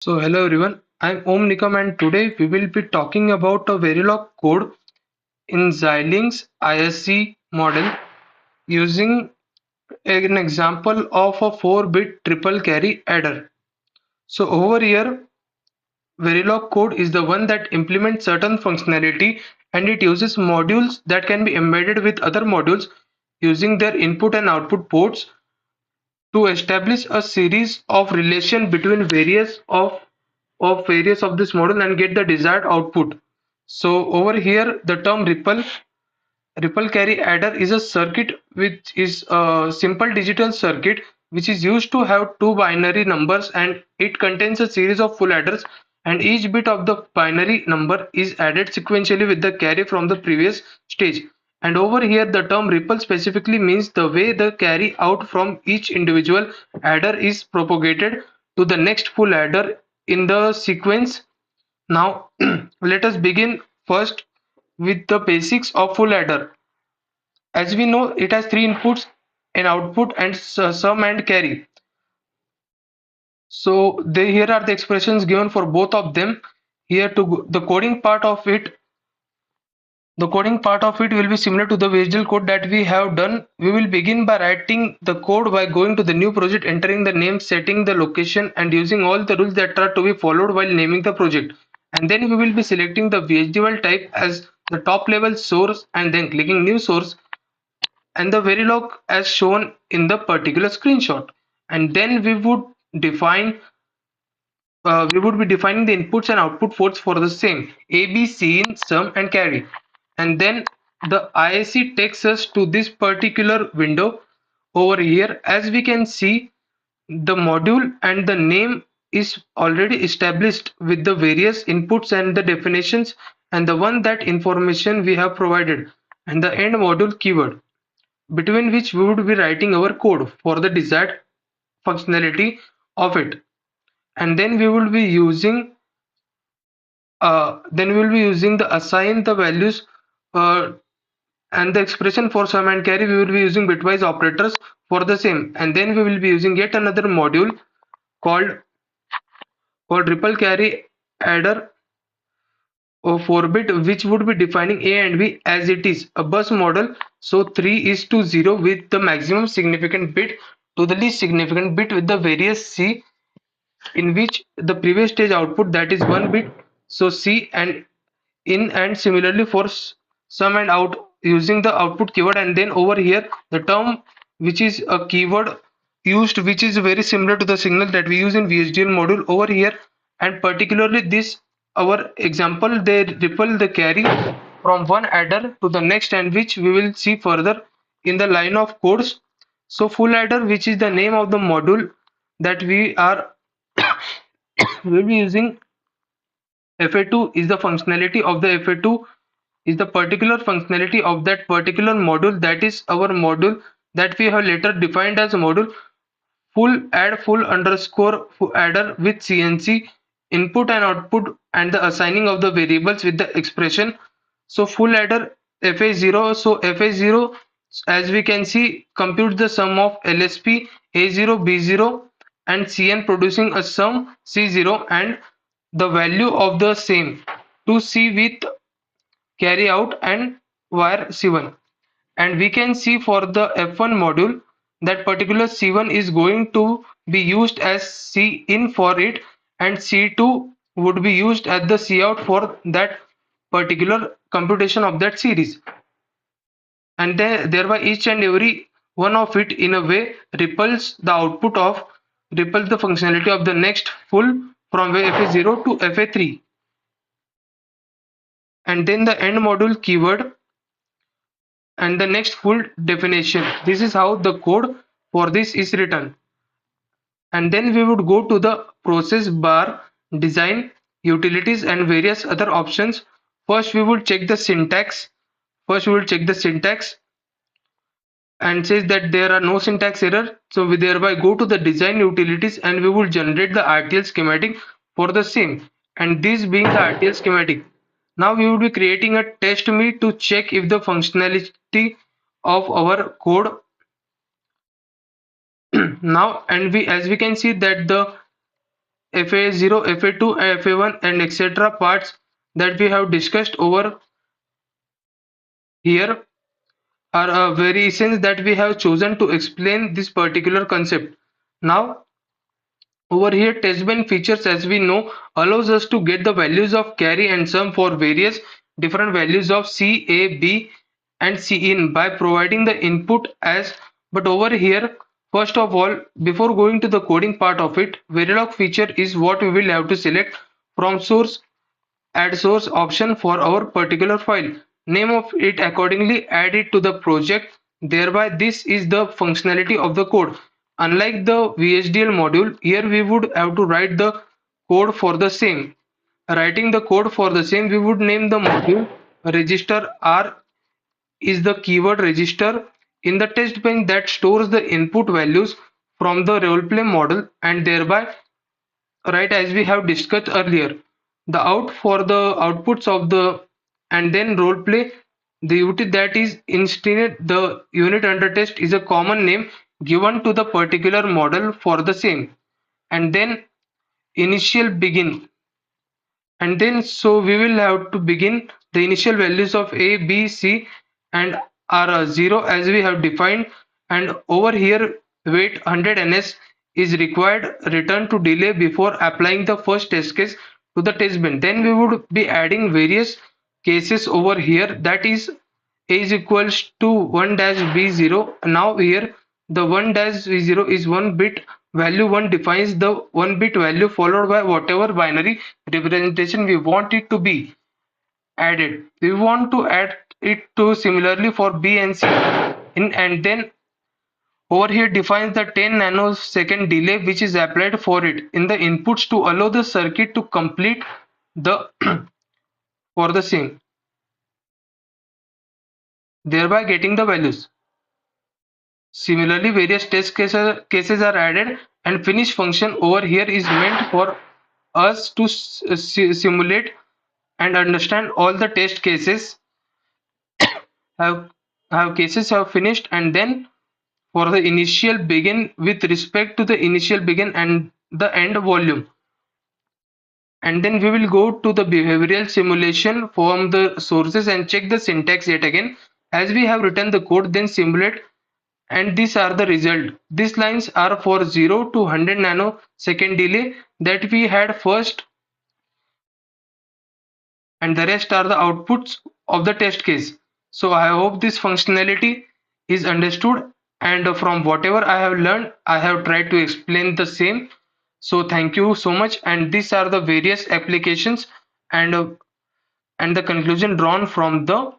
So hello everyone, I'm Om Nikam and today we will be talking about a Verilog code in Xilinx ISC model using an example of a 4-bit triple carry adder. So over here, Verilog code is the one that implements certain functionality and it uses modules that can be embedded with other modules using their input and output ports to establish a series of relation between various of this model and get the desired output. So over here the term ripple carry adder is a circuit which is a simple digital circuit which is used to have two binary numbers, and it contains a series of full adders, and each bit of the binary number is added sequentially with the carry from the previous stage. And over here the term ripple specifically means the way the carry out from each individual adder is propagated to the next full adder in the sequence. Now let us begin first with the basics of full adder. As we know, it has three inputs, an output and sum and carry. So here are the expressions given for both of them. Here to the coding part of it, the coding part of it will be similar to the visual code that we have done. We will begin by writing the code by going to the new project, entering the name, setting the location, and using all the rules that are to be followed while naming the project. And then we will be selecting the VHDL type as the top level source and then clicking new source and the Verilog as shown in the particular screenshot. And then we would be defining the inputs and output ports for the same A, B, C in sum and carry. And then the ISC takes us to this particular window over here. As we can see, the module and the name is already established with the various inputs and the definitions and the one that information we have provided, and the end module keyword between which we would be writing our code for the desired functionality of it. And then we will be using the assign the values, uh, and the expression for sum and carry we will be using bitwise operators for the same. And then we will be using yet another module called ripple carry adder of 4-bit, which would be defining A and B as it is a bus model. So 3 is to 0 with the maximum significant bit to the least significant bit with the various C in which the previous stage output, that is 1 bit. So C and in, and similarly for sum and out using the output keyword. And then over here the term which is a keyword used, which is very similar to the signal that we use in VHDL module over here. And particularly this our example, they ripple the carry from one adder to the next, and which we will see further in the line of codes. So full adder, which is the name of the module that we are will be using. FA2 is the functionality of the FA2 is the particular functionality of that particular module, that is our module that we have later defined as a module full underscore adder with CNC input and output and the assigning of the variables with the expression. So full adder FA0, so FA0, as we can see, computes the sum of LSP A0 B0 and Cn, producing a sum C0 and the value of the same to C with carry out and wire C1. And we can see for the F1 module that particular C1 is going to be used as C in for it, and C2 would be used as the C out for that particular computation of that series. And then thereby each and every one of it in a way ripples the functionality of the next full from FA0 to FA3. And then the end module keyword and the next full definition. This is how the code for this is written. And then we would go to the process bar, design, utilities and various other options. First we will check the syntax. First we will check the syntax and says that there are no syntax error. So we thereby go to the design utilities and we will generate the RTL schematic for the same. And this being the RTL schematic. Now we will be creating a test me to check if the functionality of our code now. And we, as we can see that the FA0, FA2, FA1 and etc. parts that we have discussed over here are variations that we have chosen to explain this particular concept. Now, over here, testbench features, as we know, allows us to get the values of carry and sum for various different values of C, A, B, and C in by providing the input as. But over here, first of all, before going to the coding part of it, Verilog feature is what we will have to select from source add source option for our particular file. Name of it accordingly, add it to the project. Thereby, this is the functionality of the code. Unlike the VHDL module, here we would have to write the code for the same. Writing the code for the same, we would name the module register R is the keyword register in the test bench that stores the input values from the roleplay model, and thereby, right, as we have discussed earlier, the out for the outputs of the and then role play the unit that is instead the unit under test is a common name given to the particular model for the same, and then initial begin, and then so we will have to begin the initial values of a b c and are 0 as we have defined, and over here wait 100 ns is required return to delay before applying the first test case to the test bin. Then we would be adding various cases over here, that is a is equals to 1 dash b0. Now here the 1 dash b0 is 1 bit value. 1 defines the 1 bit value followed by whatever binary representation we want it to be added. We want to add it to similarly for b and c in, and then over here defines the 10 nanosecond delay which is applied for it in the inputs to allow the circuit to complete the for the same, thereby getting the values. Similarly, various test cases are added, and finish function over here is meant for us to simulate and understand all the test cases have cases have finished, and then for the initial begin with respect to the initial begin and the end volume, and then we will go to the behavioral simulation from the sources and check the syntax yet again as we have written the code, then simulate, and these are the result. These lines are for 0 to 100 nanosecond delay that we had first, and the rest are the outputs of the test case. So I hope this functionality is understood, and from whatever I have learned I have tried to explain the same. So thank you so much, and these are the various applications and the conclusion drawn from the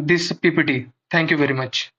this PPT. Thank you very much.